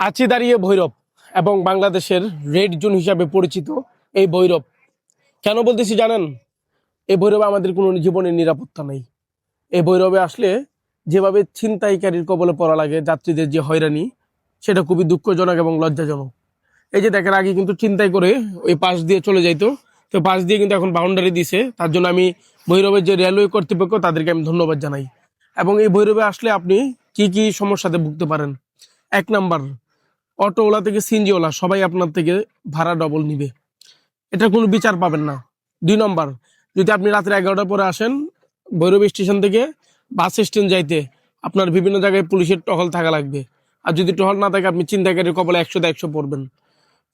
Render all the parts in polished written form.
আছি দাঁড়িয়ে ভৈরব এবং বাংলাদেশের রেড জোন হিসাবে পরিচিত এই ভৈরব। কেন বলতেছি জানেন? এই ভৈরবে আমাদের কোনো জীবনের নিরাপত্তা নেই। এই ভৈরবে আসলে যেভাবে ছিনতাইকারীর কবলে পড়া লাগে, যাত্রীদের যে হয়রানি, সেটা খুবই দুঃখজনক এবং লজ্জাজনক। এই যে দেখেন, আগে কিন্তু চিন্তাই করে ওই পাশ দিয়ে চলে যাইতো, তো পাশ দিয়ে কিন্তু এখন বাউন্ডারি দিছে। তার জন্য আমি ভৈরবের যে রেলওয়ে কর্তৃপক্ষ তাদেরকে আমি ধন্যবাদ জানাই। এবং এই ভৈরবে আসলে আপনি কি কি সমস্যাতে ভুগতে পারেন? এক নাম্বার, অটোওয়ালা থেকে সিএনজিওয়ালা সবাই আপনার থেকে ভাড়া ডবল নিবে, এটার কোনো বিচার পাবেন না। 2 নম্বর, যদি আপনি রাত্রে 11টার পরে আসেন, ভৈরব স্টেশন থেকে বাস স্ট্যান্ড যাইতে আপনার বিভিন্ন জায়গায় পুলিশের টহল থাকা লাগবে। আর যদি টহল না থাকে, আপনি ছিনতাইকারীর কবলে 100-100 পড়বেন।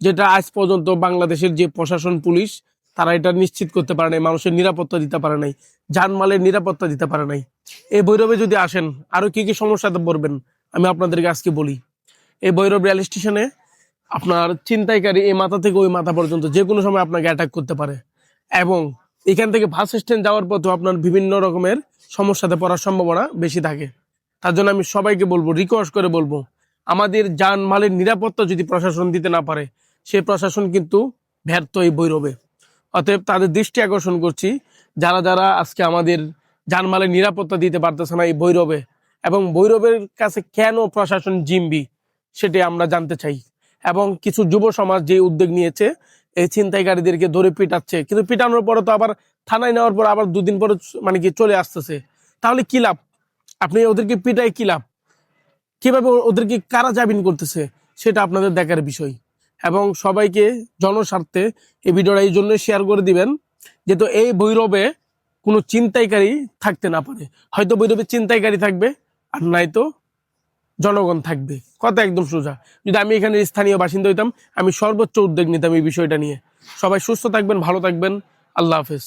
যেটা আজ পর্যন্ত বাংলাদেশের যে প্রশাসন, পুলিশ, তারা এটা নিশ্চিত করতে পারে নাই, মানুষের নিরাপত্তা দিতে পারে নাই, জানমালের নিরাপত্তা দিতে পারে নাই। এই ভৈরবে যদি আসেন, আরো কি কি সমস্যাতে পড়বেন আমি আপনাদেরকে আজকে বলি। এই ভৈরব রেল স্টেশনে আপনার ছিনতাইকারী এই মাথা থেকে ওই মাথা পর্যন্ত যে কোনো সময় আপনাকে অ্যাটাক করতে পারে। এবং এখান থেকে বাস স্ট্যান্ড যাওয়ার পথেও আপনার বিভিন্ন রকমের সমস্যাতে পড়ার সম্ভাবনা বেশি থাকে। তার জন্য আমি সবাইকে বলবো, রিকোয়েস্ট করে বলবো, আমাদের জানমালের নিরাপত্তা যদি প্রশাসন দিতে না পারে, সেই প্রশাসন কিন্তু ব্যর্থ এই ভৈরবে। অতএব তাদের দৃষ্টি আকর্ষণ করছি, যারা যারা আজকে আমাদের জানমালের নিরাপত্তা দিতে পারতেছে না এই ভৈরবে, এবং ভৈরবের কাছে কেন প্রশাসন জিম্বি, সেটি আমরা জানতে চাই। এবং কিছু যুব সমাজ যে উদ্যোগ নিয়েছে, এই ছিনতাইকারীদেরকে ধরে পিটাচ্ছে, কিন্তু পিটানোর পরে তো আবার থানায় নেওয়ার পর আবার 2 দিন পরে মানে কি চলে আসতেছে। তাহলে কি লাভ? আপনি ওদেরকে পিটাই কি লাভ? কিভাবে ওদেরকে কারা জামিন করতেছে, সেটা আপনাদের দেখার বিষয়। এবং সবাইকে জনস্বার্থে এই ভিডিওটা এই জন্য শেয়ার করে দিবেন, যেহেতু এই ভৈরবে কোনো চিন্তাইকারী থাকতে না পারে। হয়তো ভৈরবে চিন্তাইকারী থাকবে, আর নয়তো জনগণ থাকবে। কথা একদম সোজা। যদি আমি এখানে স্থানীয় বাসিন্দা হইতাম, আমি সর্বোচ্চ উদ্যোগ নিতাম এই বিষয়টা নিয়ে। সবাই সুস্থ থাকবেন, ভালো থাকবেন। আল্লাহ হাফেজ।